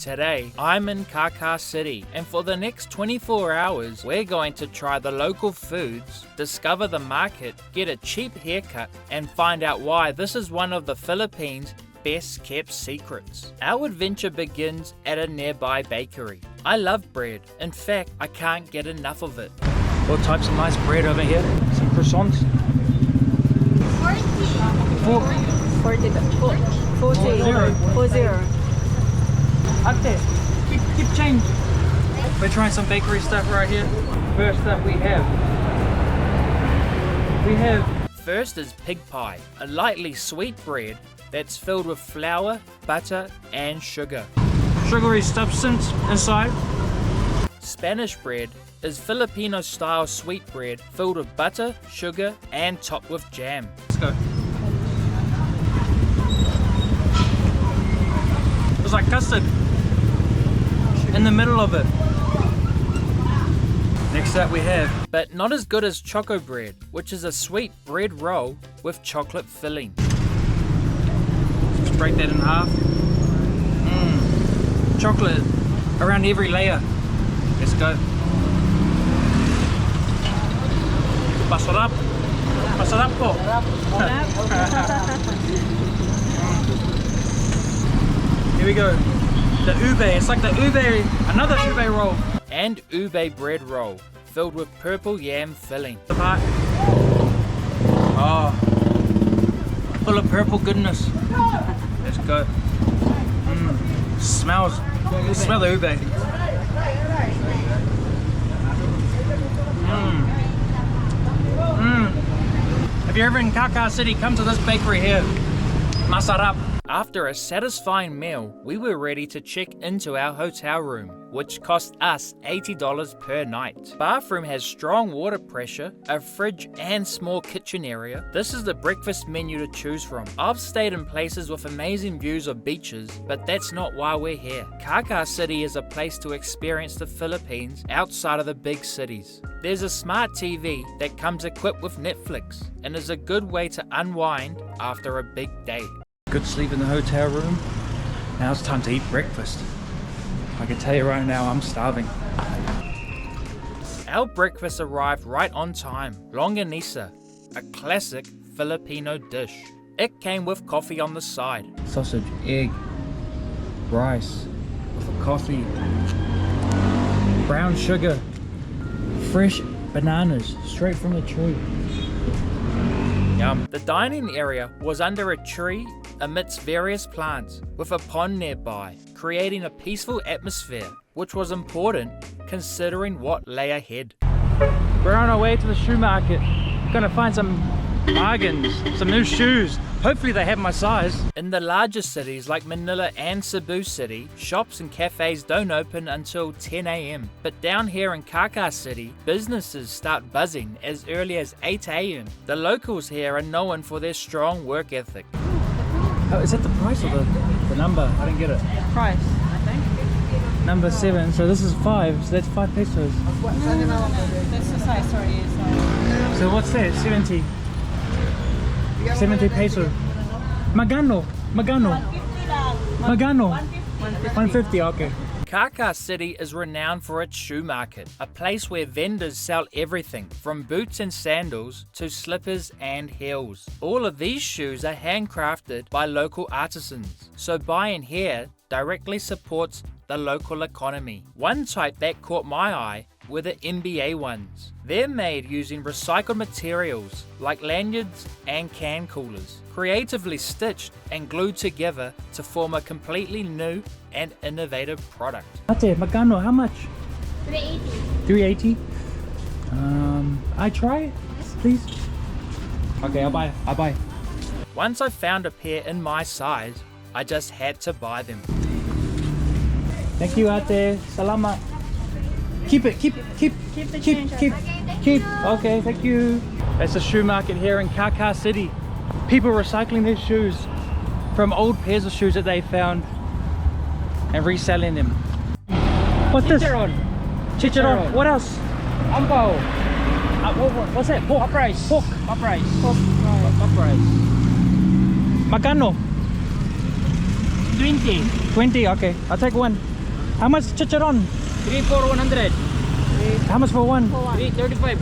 today I'm in Carcar City, and for the next 24 hours we're going to try the local foods, discover the market, get a cheap haircut, and find out why this is one of the Philippines' best kept secrets. Our adventure begins at a nearby bakery. I love bread. In fact, I can't get enough of it. All types of nice bread over here. Some croissants. 40. 40. Ate, keep change. We're trying some bakery stuff right here. First up First is pig pie, a lightly sweet bread that's filled with flour, butter, and sugar. Sugary substance inside. Spanish bread is Filipino-style sweet bread filled with butter, sugar, and topped with jam. Let's go. It's like custard in the middle of it. Next up we have, but not as good as choco bread, which is a sweet bread roll with chocolate filling. Let's break that in half. Chocolate around every layer. Let's go. Masarap. Masarap po. Here we go. The ube. It's like the ube, another ube roll. And ube bread roll, filled with purple yam filling. Oh, full of purple goodness. Let's go. Smells. Smell the ube. If you're ever in Carcar City, come to this bakery here. Masarap. After a satisfying meal, we were ready to check into our hotel room, which cost us $80 per night. Bathroom has strong water pressure, a fridge and small kitchen area. This is the breakfast menu to choose from. I've stayed in places with amazing views of beaches, but that's not why we're here. Carcar City is a place to experience the Philippines outside of the big cities. There's a smart TV that comes equipped with Netflix and is a good way to unwind after a big day. Good sleep in the hotel room. Now it's time to eat breakfast. I can tell you right now, I'm starving. Our breakfast arrived right on time. Longanisa, a classic Filipino dish. It came with coffee on the side. Sausage, egg, rice, with a coffee, brown sugar, fresh bananas straight from the tree. Yum. The dining area was under a tree amidst various plants with a pond nearby, creating a peaceful atmosphere, which was important considering what lay ahead. We're on our way to the shoe market. Gonna find some bargains, some new shoes. Hopefully they have my size. In the larger cities like Manila and Cebu City, shops and cafes don't open until 10 a.m. But down here in Carcar City, businesses start buzzing as early as 8 a.m. The locals here are known for their strong work ethic. Oh, is that the price or the number? I didn't get it. Price, I think. Number 7, so this is 5, so that's 5 pesos. No. That's the size, sorry. So what's that? 70 peso. Magano. 150, okay. Carcar City is renowned for its shoe market, a place where vendors sell everything from boots and sandals to slippers and heels. All of these shoes are handcrafted by local artisans, so buying here directly supports the local economy. One type that caught my eye were the NBA ones. They're made using recycled materials like lanyards and can coolers, creatively stitched and glued together to form a completely new and innovative product. Ate, magkano? How much? 380. 380? I try it, please. Okay, I'll buy. Once I found a pair in my size, I just had to buy them. Thank you, Ate. Salamat. Keep it. Keep. Okay, thank you. It's a shoe market here in Carcar City. People recycling their shoes from old pairs of shoes that they found and reselling them. What's this? Chicharon. What else? Ampaw. What's that? Pork. Price. Pork. Price. Magkano? 20. 20, okay. I'll take one. How much chicharron? 3 for 100. How much for one? 335.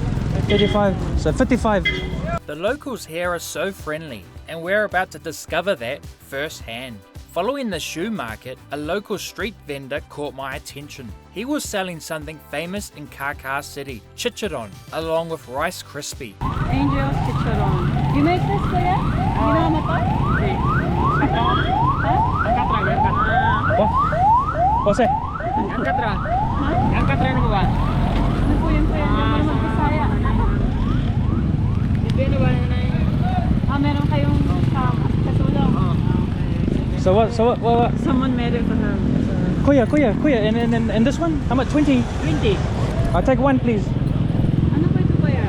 35. So 55. The locals here are so friendly, and we're about to discover that firsthand. Following the shoe market, a local street vendor caught my attention. He was selling something famous in Carcar City, chicharron, along with Rice Krispie. Angel chicharron. You make this, kuya? Ginawa mo to? What's that? Angkat ra. Angkat ra mo ba? Ano po yun, kuya? Hindi mo mag-Bisaya. Hindi na ba na yun? Meron kayong kasulong. So what? Someone made it for her. Kuya. And this one? How much? 20? 20. I'll take one, please. Ano po ito, kuya?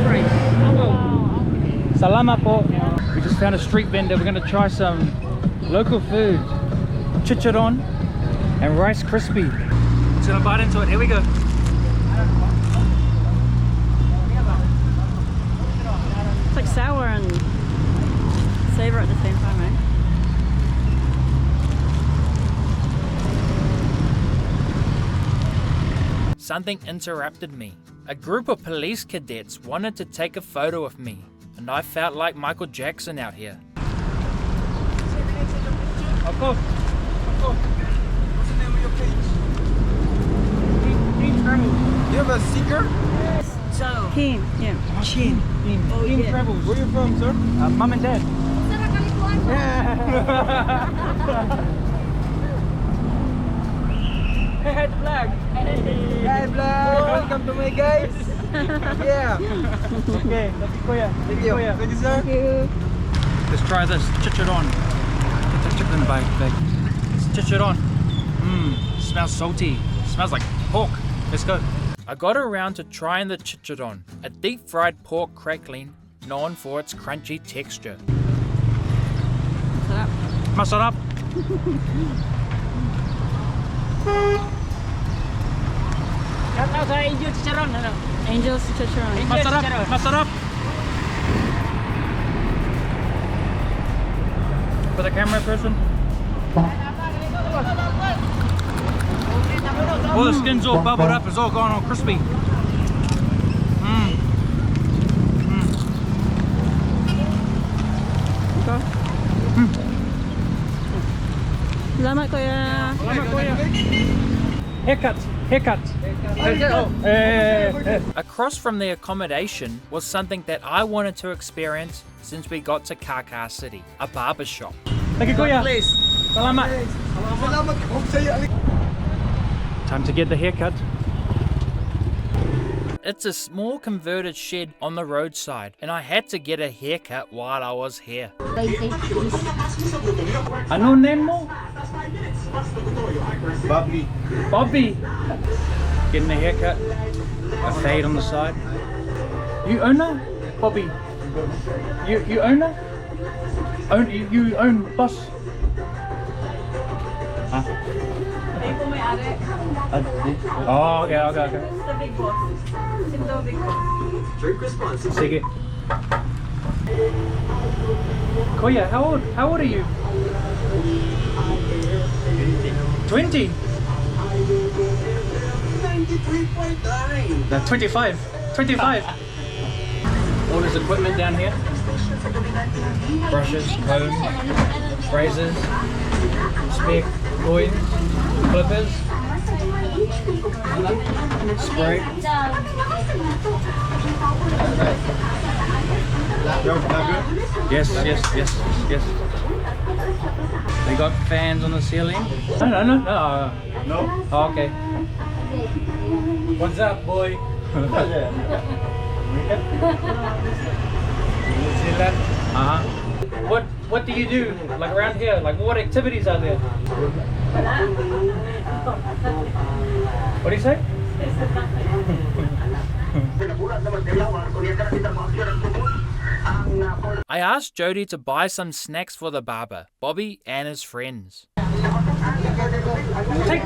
Alright. Okay. Salamat po. We just found a street vendor. We're gonna try some local food. Chicharron and Rice Krispie. Just gonna bite into it. Here we go. It's like sour and savor at the same time, right? Something interrupted me. A group of police cadets wanted to take a photo of me, and I felt like Michael Jackson out here. Of course. What's the name of your page? You have a seeker? Keen, yeah. Keen yeah. Travels. Where you from, sir? Mom and Dad. Hey, flag. Hey, flag. Welcome to my guys. Yeah. Okay, thank you, Kuya. Thank you. Thank you, sir. Thank you. Let's try this chicharron. Get the chicken in the bag. It's chicharron. Smells salty. Smells like pork. Let's go. I got around to trying the chicharron, a deep fried pork crackling known for its crunchy texture. Masarap. Shout out sa Angel Chicharron, ano? Angel's Chicharron. Masarap. For the camera person. Oh, the skin's all bubbled up. It's all gone all crispy. Salamat, kuya. Haircut. Across from the accommodation was something that I wanted to experience since we got to Carcar City, a barber shop. Thank you, Kuya. Salamat. Time to get the haircut. It's a small converted shed on the roadside, and I had to get a haircut while I was here. Ano name mo? Bobby. Getting a haircut, a fade on the side. You own her? Bobby? You own her? You own bus? Huh? Oh, okay. The big boss. It's the big boss. Sige. Kuya, how old are you? 20? 93.9. 25. All his equipment down here. Brushes, combs, razors, spare coins, clippers, spray. Yes. They got fans on the ceiling. No. Oh, okay. What's up, boy? What do you do like around here? Like what activities are there? What do you say? I asked Jody to buy some snacks for the barber, Bobby and his friends. Take.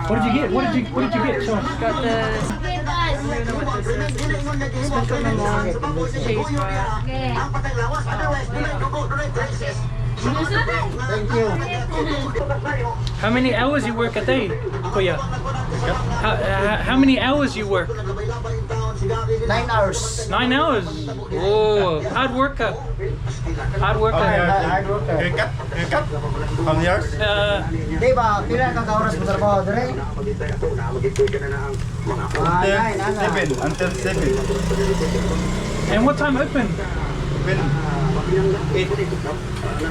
What did you get? What did you get, Sean? Got the Thank you. How many hours you work a day, Kuya? How many hours you work? 9 hours. 9 hours. Oh, hard worker. Hard worker. Hard worker. Haircut? How many years? Di ba, pila ka oras mo trabaho dire? Until 7. And what time open?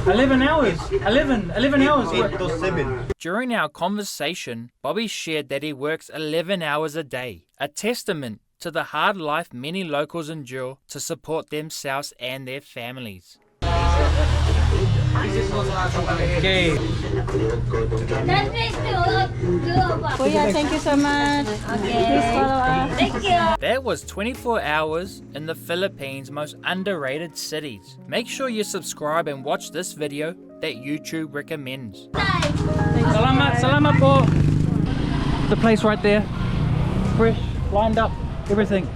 11 hours. 11 hours. 8 to 7. During our conversation, Bobby shared that he works 11 hours a day, a testament to the hard life many locals endure to support themselves and their families. Okay. Kuya, thank you so much. Please follow us. Thank you. That was 24 hours in the Philippines' most underrated cities. Make sure you subscribe and watch this video that YouTube recommends. Salamat, salamat po. The place right there, fresh, lined up, everything.